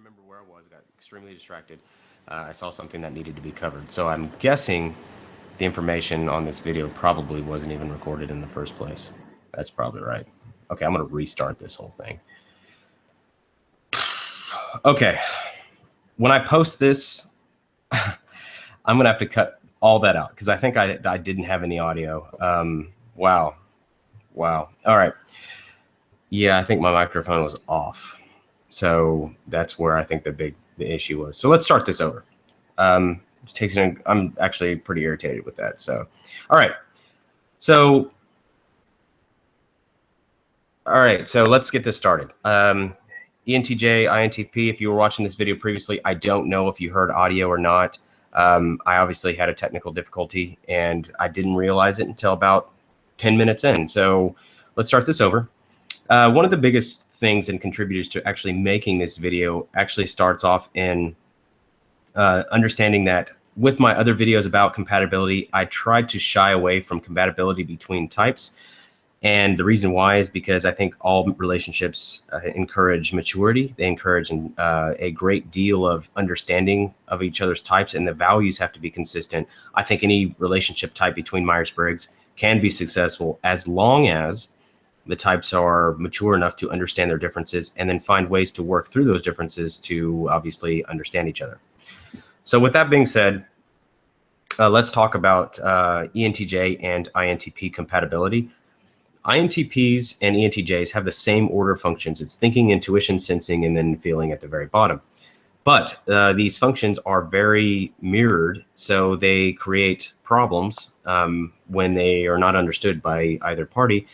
remember where I was. I got extremely distracted. I saw something that needed to be covered. So I'm guessing the information on this video probably wasn't even recorded in the first place. That's probably right. Okay, I'm going to restart this whole thing. Okay, when I post this, I'm going to have to cut all that out because I think I didn't have any audio. Wow. All right. Yeah, I think my microphone was off. So that's where I think the issue was. So let's start this over. I'm actually pretty irritated with that. So, all right. So let's get this started. ENTJ, INTP, if you were watching this video previously, I don't know if you heard audio or not. I obviously had a technical difficulty and I didn't realize it until about 10 minutes in. So let's start this over. One of the biggest things and contributors to actually making this video actually starts off in understanding that with my other videos about compatibility, I tried to shy away from compatibility between types. And the reason why is because I think all relationships encourage maturity. They encourage a great deal of understanding of each other's types, and the values have to be consistent. I think any relationship type between Myers-Briggs can be successful as long as the types are mature enough to understand their differences and then find ways to work through those differences to obviously understand each other. So with that being said, let's talk about ENTJ and INTP compatibility. INTPs and ENTJs have the same order functions. It's thinking, intuition, sensing, and then feeling at the very bottom. But these functions are very mirrored, so they create problems when they are not understood by either party.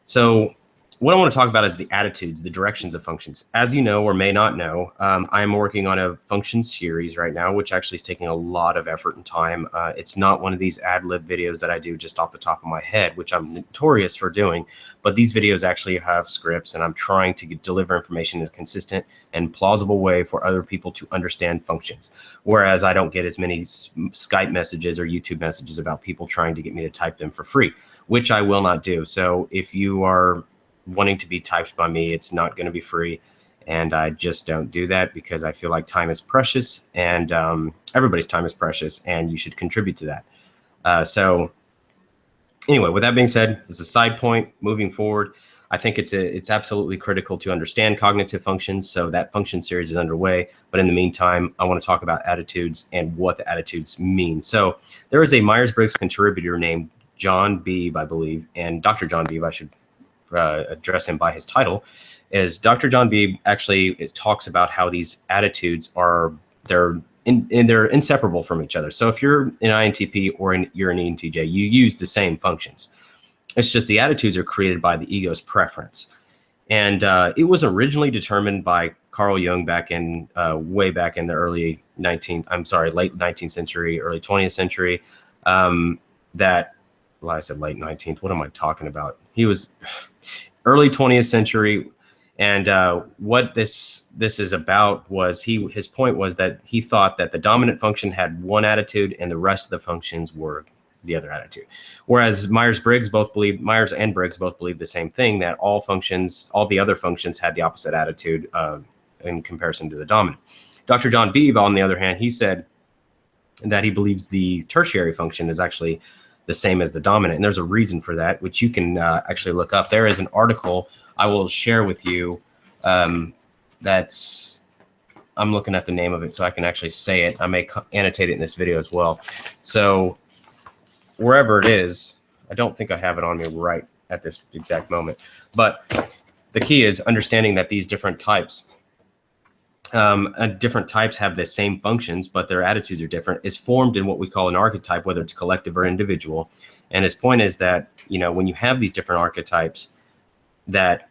So what I want to talk about is the attitudes, the directions of functions. As you know or may not know, I'm working on a function series right now, which actually is taking a lot of effort and time. It's not one of these ad-lib videos that I do just off the top of my head, which I'm notorious for doing. But these videos actually have scripts, and I'm trying to deliver information in a consistent and plausible way for other people to understand functions. Whereas I don't get as many Skype messages or YouTube messages about people trying to get me to type them for free, which I will not do. So if you are wanting to be typed by me, it's not going to be free, and I just don't do that because I feel like time is precious, and everybody's time is precious, and you should contribute to that. So anyway, with that being said, this is a side point. Moving forward, I think it's absolutely critical to understand cognitive functions, so that function series is underway. But in the meantime, I want to talk about attitudes and what the attitudes mean. So there is a Myers-Briggs contributor named John Beebe, I believe, and Dr. John Beebe, I should address him by his title, is Dr. John Beebe actually talks about how these attitudes they're inseparable from each other. So if you're an INTP or you're an ENTJ, you use the same functions. It's just the attitudes are created by the ego's preference. And it was originally determined by Carl Jung back in way back in the late 19th century, early 20th century, I said late 19th. What am I talking about? He was early 20th century. And what this is about was his point was that he thought that the dominant function had one attitude and the rest of the functions were the other attitude. Whereas Myers and Briggs both believe the same thing, that all the other functions had the opposite attitude in comparison to the dominant. Dr. John Beebe, on the other hand, he said that he believes the tertiary function is actually the same as the dominant. And there's a reason for that, which you can actually look up. There is an article I will share with you I'm looking at the name of it so I can actually say it. I may annotate it in this video as well. So wherever it is, I don't think I have it on me right at this exact moment. But the key is understanding that these different types have the same functions, but their attitudes are different, is formed in what we call an archetype, whether it's collective or individual. And his point is that, when you have these different archetypes, that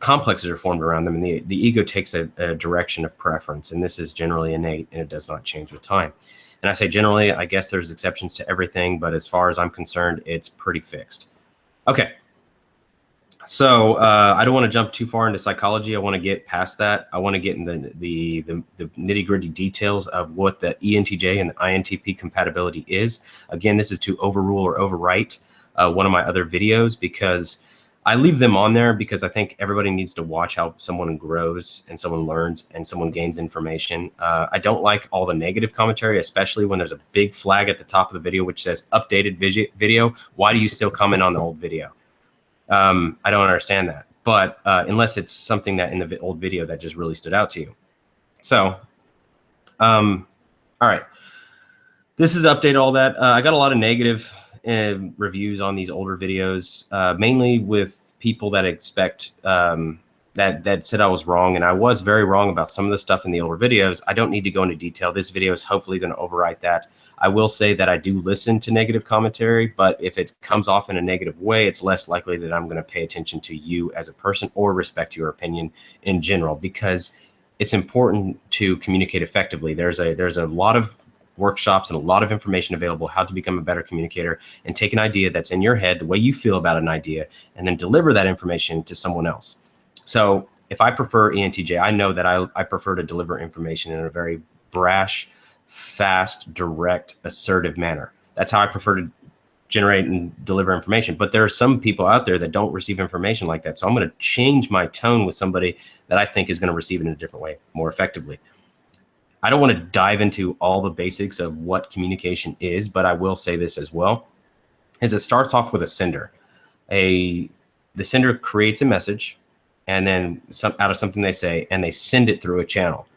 complexes are formed around them, and the ego takes a direction of preference. And this is generally innate, and it does not change with time. And I say generally, I guess there's exceptions to everything, but as far as I'm concerned, it's pretty fixed. Okay. So I don't want to jump too far into psychology. I want to get past that. I want to get in the nitty-gritty details of what the ENTJ and the INTP compatibility is. Again, this is to overrule or overwrite one of my other videos, because I leave them on there because I think everybody needs to watch how someone grows and someone learns and someone gains information. I don't like all the negative commentary, especially when there's a big flag at the top of the video which says updated video. Why do you still comment on the old video? I don't understand that. But unless it's something that in the old video that just really stood out to you. So, all right. This is updated all that. I got a lot of negative reviews on these older videos, mainly with people that expect that said I was wrong, and I was very wrong about some of the stuff in the older videos. I don't need to go into detail. This video is hopefully going to overwrite that. I will say that I do listen to negative commentary, but if it comes off in a negative way, it's less likely that I'm going to pay attention to you as a person or respect your opinion in general, because it's important to communicate effectively. There's a lot of workshops and a lot of information available how to become a better communicator and take an idea that's in your head, the way you feel about an idea, and then deliver that information to someone else. So if I prefer ENTJ, I know that I prefer to deliver information in a very brash, fast, direct, assertive manner. That's how I prefer to generate and deliver information. But there are some people out there that don't receive information like that. So I'm going to change my tone with somebody that I think is going to receive it in a different way, more effectively. I don't want to dive into all the basics of what communication is, but I will say this as well, is it starts off with a sender. The sender creates a message, and then out of something they say, and they send it through a channel.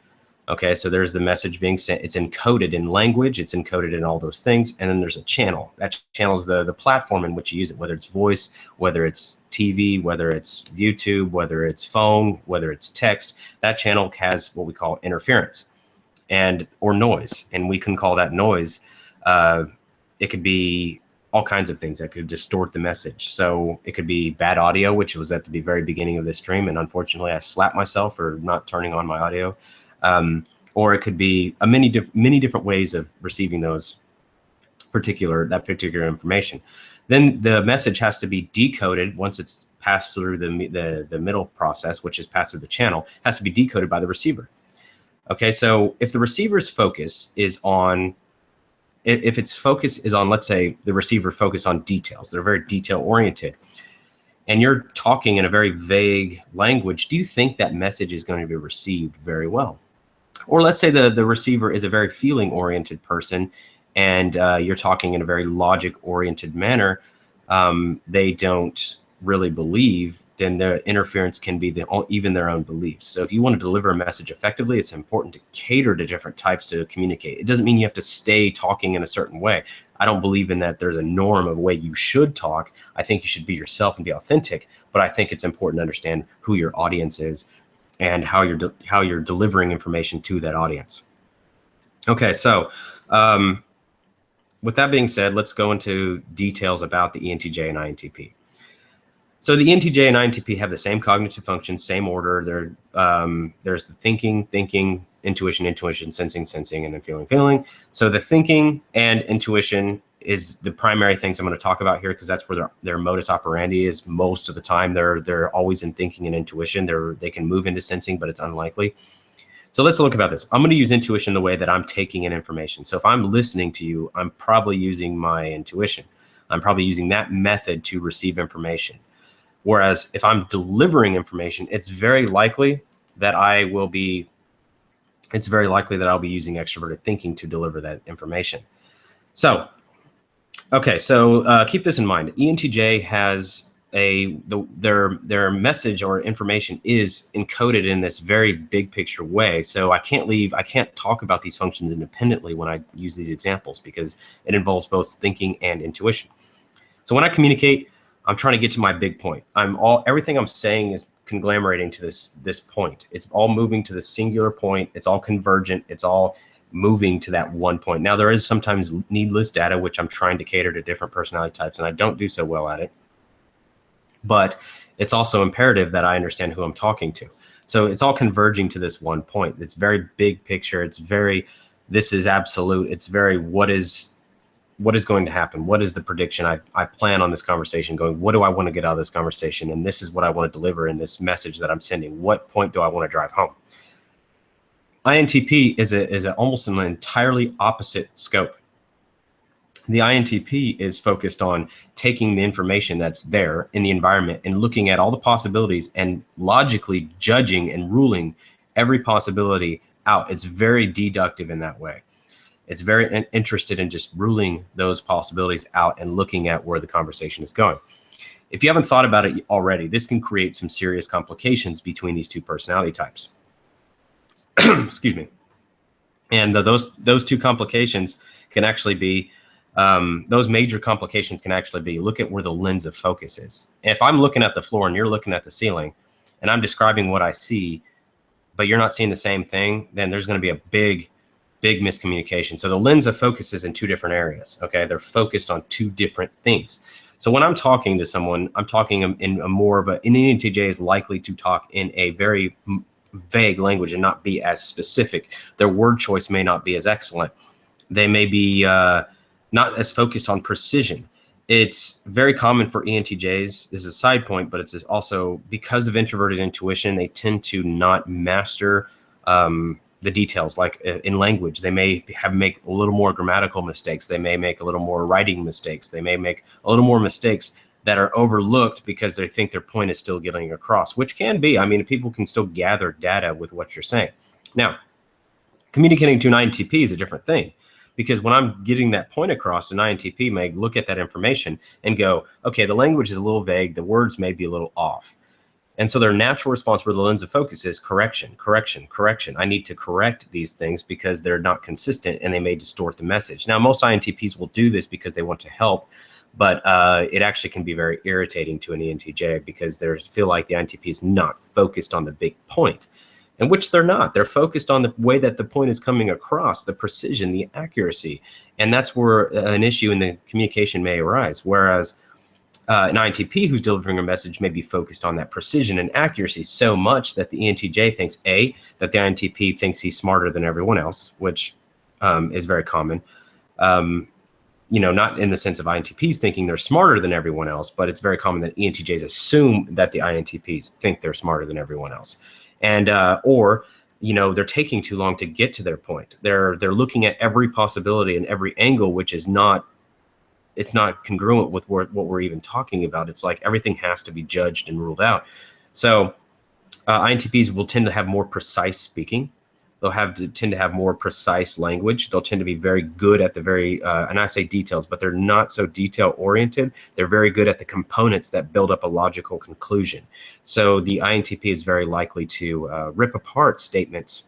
Okay, so there's the message being sent. It's encoded in language. It's encoded in all those things. And then there's a channel. That channel is the platform in which you use it, whether it's voice, whether it's TV, whether it's YouTube, whether it's phone, whether it's text. That channel has what we call interference or noise. And we can call that noise. It could be all kinds of things that could distort the message. So it could be bad audio, which was at the very beginning of this stream. And unfortunately, I slapped myself for not turning on my audio. Or it could be many different ways of receiving that particular information. Then the message has to be decoded once it's passed through the middle process, which is passed through the channel, has to be decoded by the receiver. Okay, so if the receiver's focus is on, let's say the receiver focus on details, they're very detail oriented, and you're talking in a very vague language, do you think that message is going to be received very well? Or let's say the receiver is a very feeling oriented person, and you're talking in a very logic oriented manner. They don't really believe, then the interference can be even their own beliefs. So if you want to deliver a message effectively, it's important to cater to different types to communicate. It doesn't mean you have to stay talking in a certain way. I don't believe in that there's a norm of a way you should talk. I think you should be yourself and be authentic, but I think it's important to understand who your audience is and how you're delivering information to that audience. Okay, so with that being said, let's go into details about the ENTJ and INTP. So the ENTJ and INTP have the same cognitive functions, same order. There's the thinking, intuition, sensing, and then feeling. So the thinking and intuition is the primary things I'm going to talk about here, because that's where their modus operandi is most of the time. They're always in thinking and intuition. They can move into sensing, but it's unlikely. So let's look about this. I'm going to use intuition the way that I'm taking in information. So if I'm listening to you, I'm probably using my intuition. I'm probably using that method to receive information. Whereas if I'm delivering information, it's very likely that I'll be using extroverted thinking to deliver that information. So, okay, so keep this in mind. ENTJ has their message or information is encoded in this very big picture way. So I can't talk about these functions independently when I use these examples, because it involves both thinking and intuition. So when I communicate, I'm trying to get to my big point. Everything I'm saying is conglomerating to this point. It's all moving to the singular point. It's all convergent. It's all moving to that one point. Now, there is sometimes needless data, which I'm trying to cater to different personality types, and I don't do so well at it. But it's also imperative that I understand who I'm talking to. So it's all converging to this one point. It's very big picture. This is absolute. It's very, what is going to happen? What is the prediction? I plan on this conversation going, what do I want to get out of this conversation? And this is what I want to deliver in this message that I'm sending. What point do I want to drive home? INTP is almost an entirely opposite scope. The INTP is focused on taking the information that's there in the environment and looking at all the possibilities and logically judging and ruling every possibility out. It's very deductive in that way. It's very interested in just ruling those possibilities out and looking at where the conversation is going. If you haven't thought about it already, this can create some serious complications between these two personality types. Excuse me. And those two complications can actually be, those major complications can actually be, look at where the lens of focus is. If I'm looking at the floor and you're looking at the ceiling and I'm describing what I see, but you're not seeing the same thing, then there's going to be a big miscommunication. So the lens of focus is in two different areas. Okay. They're focused on two different things. So when I'm talking to someone, I'm talking in a more of an ENTJ is likely to talk in a very vague language and not be as specific. Their word choice may not be as excellent. They may be not as focused on precision. It's very common for ENTJs. This is a side point, but it's also because of introverted intuition, they tend to not master the details. Like in language, they may make a little more grammatical mistakes. They may make a little more writing mistakes. They may make a little more mistakes that are overlooked because they think their point is still getting across, which can be. I mean, people can still gather data with what you're saying. Now, communicating to an INTP is a different thing, because when I'm getting that point across, an INTP may look at that information and go, okay, the language is a little vague. The words may be a little off. And so their natural response where the lens of focus is correction, correction, correction. I need to correct these things because they're not consistent and they may distort the message. Now, most INTPs will do this because they want to help, but it actually can be very irritating to an ENTJ because they feel like the INTP is not focused on the big point, in which they're not. They're focused on the way that the point is coming across, the precision, the accuracy. And that's where an issue in the communication may arise. Whereas an INTP who's delivering a message may be focused on that precision and accuracy so much that the ENTJ thinks, that the INTP thinks he's smarter than everyone else, which is very common. Not in the sense of INTPs thinking they're smarter than everyone else, but it's very common that ENTJs assume that the INTPs think they're smarter than everyone else. And, or they're taking too long to get to their point. They're looking at every possibility and every angle, which is not, it's not congruent with what we're even talking about. It's like everything has to be judged and ruled out. So INTPs will tend to have more precise speaking. They'll tend to have more precise language. They'll tend to be very good at the very, and I say details, but they're not so detail oriented. They're very good at the components that build up a logical conclusion. So the INTP is very likely to rip apart statements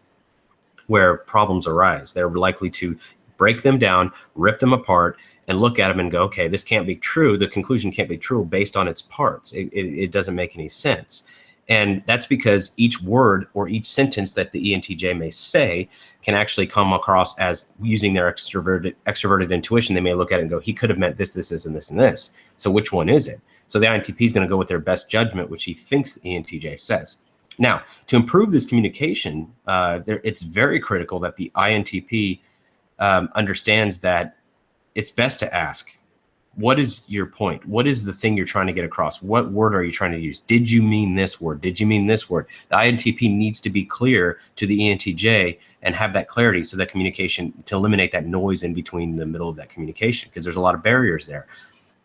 where problems arise. They're likely to break them down, rip them apart, and look at them and go, okay, this can't be true. The conclusion can't be true based on its parts. It doesn't make any sense. And that's because each word or each sentence that the ENTJ may say can actually come across as using their extroverted intuition. They may look at it and go, he could have meant this, this, and this, and this. So which one is it? So the INTP is going to go with their best judgment, which he thinks the ENTJ says. Now, to improve this communication, it's very critical that the INTP understands that it's best to ask, what is your point? What is the thing you're trying to get across? What word are you trying to use? Did you mean this word? Did you mean this word? The INTP needs to be clear to the ENTJ and have that clarity so that communication, to eliminate that noise in between the middle of that communication, because there's a lot of barriers there.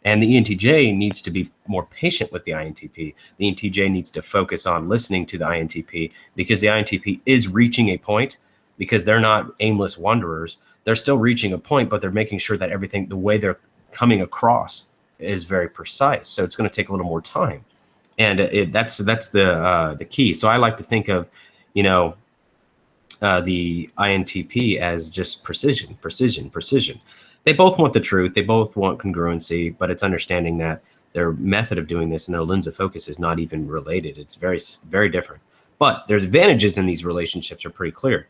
And the ENTJ needs to be more patient with the INTP. The ENTJ needs to focus on listening to the INTP, because the INTP is reaching a point, because they're not aimless wanderers. They're still reaching a point, but they're making sure that everything, the way they're coming across, is very precise. So it's going to take a little more time, and that's the key. So I like to think of, the INTP as just precision, precision, precision. They both want the truth. They both want congruency, but it's understanding that their method of doing this and their lens of focus is not even related. It's very, very different. But there's advantages in these relationships are pretty clear.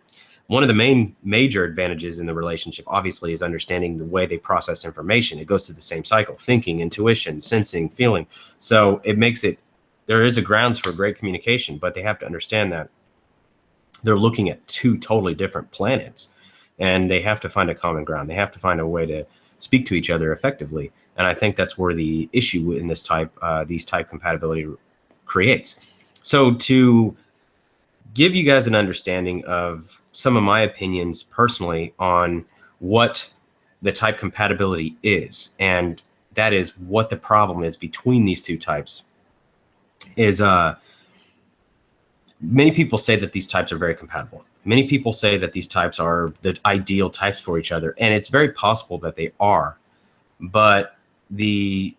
One of the major advantages in the relationship, obviously, is understanding the way they process information. It goes through the same cycle: thinking, intuition, sensing, feeling. So it makes it, there is a grounds for great communication, but they have to understand that they're looking at two totally different planets, and they have to find a common ground. They have to find a way to speak to each other effectively. And I think that's where the issue in this these type compatibility creates. So to give you guys an understanding of some of my opinions personally on what the type compatibility is, and that is what the problem is between these two types, is many people say that these types are very compatible. Many people say that these types are the ideal types for each other, and it's very possible that they are, but the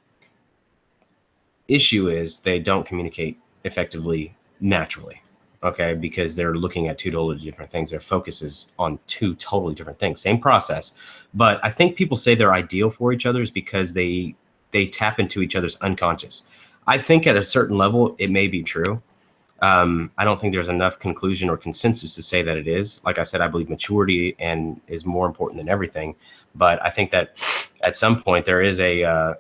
issue is they don't communicate effectively naturally, okay? Because they're looking at two totally different things. Their focus is on two totally different things, same process. But I think people say they're ideal for each other is because they tap into each other's unconscious. I think at a certain level, it may be true. I don't think there's enough conclusion or consensus to say that it is. Like I said, I believe maturity and is more important than everything. But I think that at some point there is a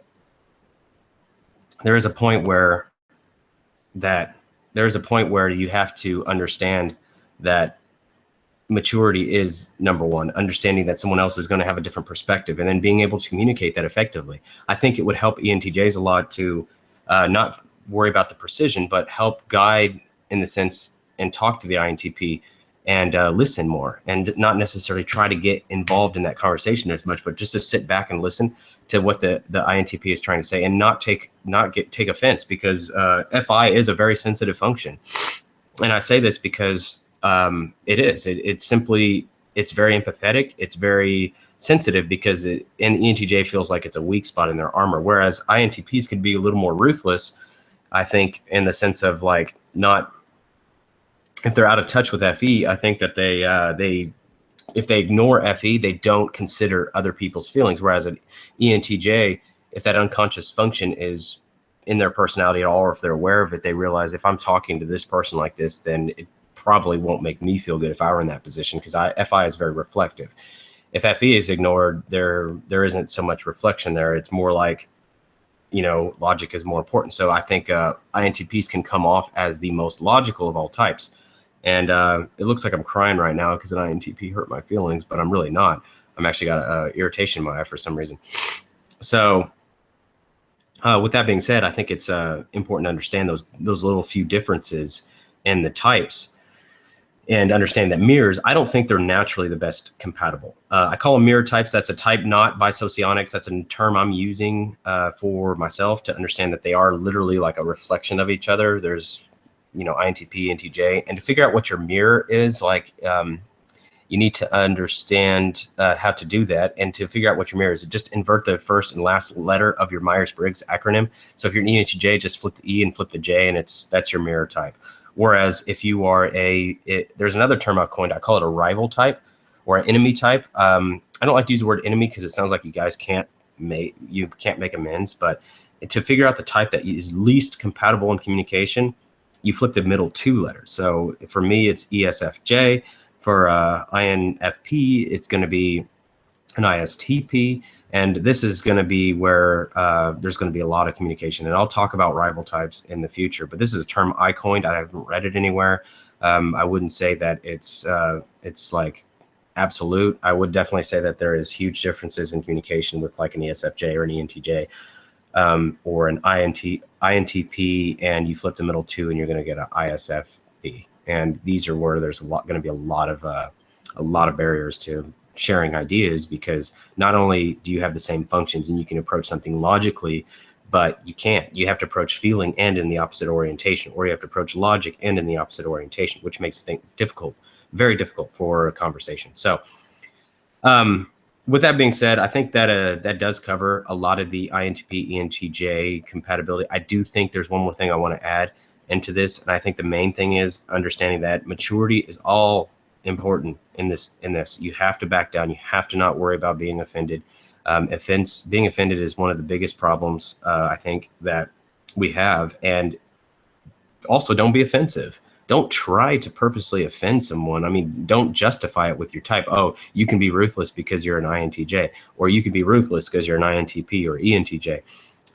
point where you have to understand that maturity is number one, understanding that someone else is going to have a different perspective, and then being able to communicate that effectively. I think it would help ENTJs a lot to not worry about the precision, but help guide in the sense and talk to the INTP and listen more, and not necessarily try to get involved in that conversation as much, but just to sit back and listen to what the INTP is trying to say, and not take offense, because FI is a very sensitive function. And I say this because it's simply very empathetic. It's very sensitive because and ENTJ feels like it's a weak spot in their armor. Whereas INTPs could be a little more ruthless, I think, in the sense of like not, if they're out of touch with FE, I think that if they ignore FE, they don't consider other people's feelings. Whereas an ENTJ, if that unconscious function is in their personality at all, or if they're aware of it, they realize if I'm talking to this person like this, then it probably won't make me feel good if I were in that position, because FI is very reflective. If FE is ignored, there isn't so much reflection there. It's more like, logic is more important. So I think INTPs can come off as the most logical of all types. And it looks like I'm crying right now because an INTP hurt my feelings, but I'm really not. I'm actually got irritation in my eye for some reason. So with that being said, I think it's important to understand those little few differences in the types, and understand that mirrors, I don't think they're naturally the best compatible. I call them mirror types. That's a type not by Socionics. That's a term I'm using for myself to understand that they are literally like a reflection of each other. There's, INTP, ENTJ, and to figure out what your mirror is, like you need to understand how to do that. And to figure out what your mirror is, just invert the first and last letter of your Myers-Briggs acronym. So if you're an ENTJ, just flip the E and flip the J, and that's your mirror type. Whereas if you are there's another term I've coined. I call it a rival type or an enemy type. I don't like to use the word enemy because it sounds like you guys can't make amends. But to figure out the type that is least compatible in communication, you flip the middle two letters. So for me, it's ESFJ. For INFP, it's going to be an ISTP. And this is going to be where there's going to be a lot of communication. And I'll talk about rival types in the future. But this is a term I coined. I haven't read it anywhere. I wouldn't say that it's like absolute. I would definitely say that there is huge differences in communication with like an ESFJ or an ENTJ or an INTP, and you flip the middle two and you're going to get an ISFP. And these are where there's going to be a lot of barriers to sharing ideas, because not only do you have the same functions and you can approach something logically, but you have to approach feeling and in the opposite orientation, or you have to approach logic and in the opposite orientation, which makes things very difficult for a conversation. So with that being said, I think that that does cover a lot of the INTP ENTJ compatibility. I do think there's one more thing I want to add into this, and I think the main thing is understanding that maturity is all important in this. You have to back down. You have to not worry about being offended. Being offended is one of the biggest problems I think that we have. And also, don't be offensive. Don't try to purposely offend someone. I mean, don't justify it with your type. Oh, you can be ruthless because you're an INTJ, or you can be ruthless because you're an INTP or ENTJ.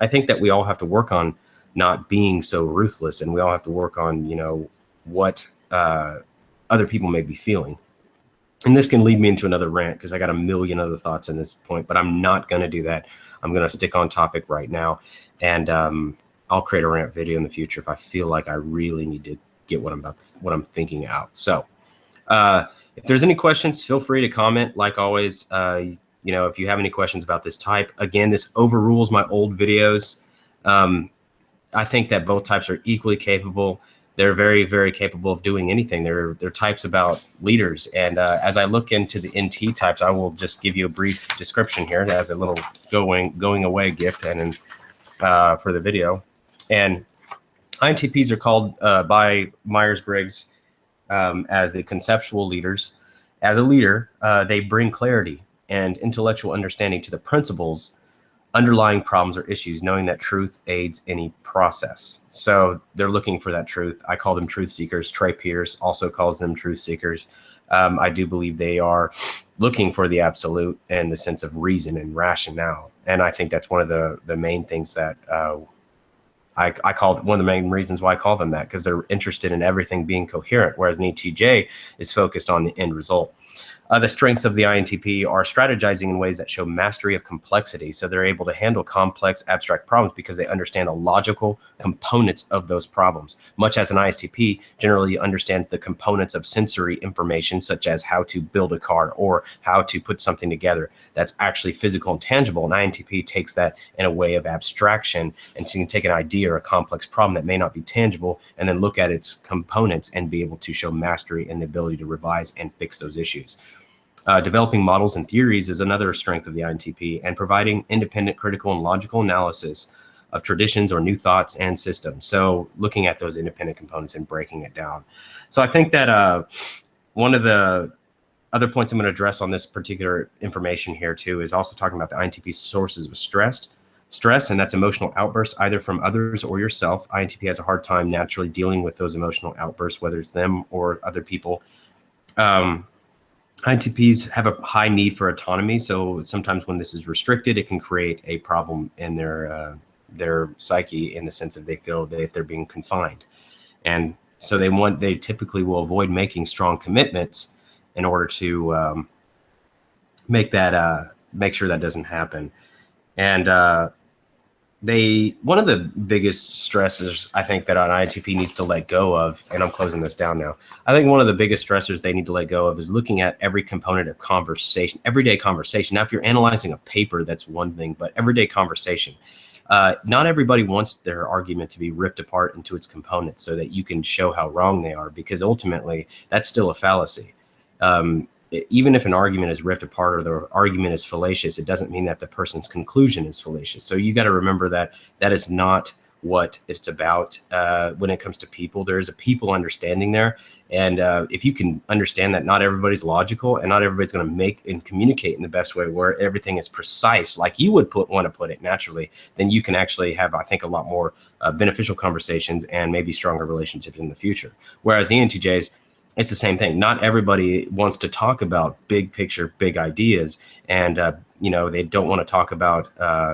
I think that we all have to work on not being so ruthless, and we all have to work on, what other people may be feeling. And this can lead me into another rant because I got a million other thoughts in this point, but I'm not going to do that. I'm going to stick on topic right now, and I'll create a rant video in the future if I feel like I really need to get what I'm thinking out. So if there's any questions, feel free to comment. Like always, you know, if you have any questions about this type, again, this overrules my old videos. I think that both types are equally capable. They're very, very capable of doing anything. They're types about leaders. And as I look into the NT types, I will just give you a brief description here as a little going away gift and for the video. And INTPs are called by Myers-Briggs as the conceptual leaders. As a leader, they bring clarity and intellectual understanding to the principles underlying problems or issues, knowing that truth aids any process. So they're looking for that truth. I call them truth seekers. Trey Pierce also calls them truth seekers. I do believe they are looking for the absolute and the sense of reason and rationale. And I think that's one of the main things that I call one of the main reasons why I call them that, because they're interested in everything being coherent, whereas an ENTJ is focused on the end result. The strengths of the INTP are strategizing in ways that show mastery of complexity. So they're able to handle complex, abstract problems because they understand the logical components of those problems. Much as an ISTP generally understands the components of sensory information, such as how to build a car or how to put something together that's actually physical and tangible. An INTP takes that in a way of abstraction, and so you can take an idea or a complex problem that may not be tangible and then look at its components and be able to show mastery and the ability to revise and fix those issues. Developing models and theories is another strength of the INTP, and providing independent, critical, and logical analysis of traditions or new thoughts and systems. So looking at those independent components and breaking it down. So I think that one of the other points I'm going to address on this particular information here too is also talking about the INTP sources of stress, and that's emotional outbursts either from others or yourself. INTP has a hard time naturally dealing with those emotional outbursts, whether it's them or other people. INTPs have a high need for autonomy, so sometimes when this is restricted, it can create a problem in their psyche, in the sense that they feel that they're being confined, and so they typically will avoid making strong commitments in order to make sure that doesn't happen. And one of the biggest stresses I think that an INTP needs to let go of, and I'm closing this down now, I think one of the biggest stressors they need to let go of is looking at every component of conversation, everyday conversation. Now, if you're analyzing a paper, that's one thing, but everyday conversation. Not everybody wants their argument to be ripped apart into its components so that you can show how wrong they are, because ultimately that's still a fallacy. Even if an argument is ripped apart or the argument is fallacious, it doesn't mean that the person's conclusion is fallacious. So you got to remember that that is not what it's about when it comes to people. There is a people understanding there. And if you can understand that not everybody's logical and not everybody's going to make and communicate in the best way where everything is precise, like you would want to put it naturally, then you can actually have, I think, a lot more beneficial conversations and maybe stronger relationships in the future. Whereas the ENTJs, it's the same thing. Not everybody wants to talk about big picture, big ideas. And, they don't want to talk about,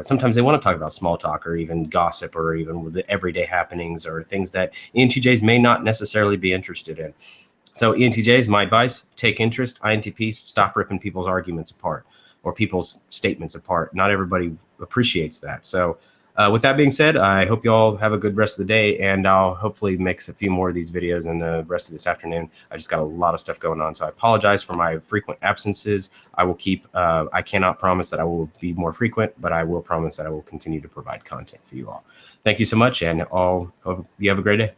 sometimes they want to talk about small talk or even gossip or even the everyday happenings or things that ENTJs may not necessarily be interested in. So ENTJs, my advice, take interest. INTPs, stop ripping people's arguments apart or people's statements apart. Not everybody appreciates that. So with that being said, I hope you all have a good rest of the day, and I'll hopefully make a few more of these videos in the rest of this afternoon. I just got a lot of stuff going on, so I apologize for my frequent absences. I will keep, I cannot promise that I will be more frequent, but I will promise that I will continue to provide content for you all. Thank you so much, and hope you have a great day.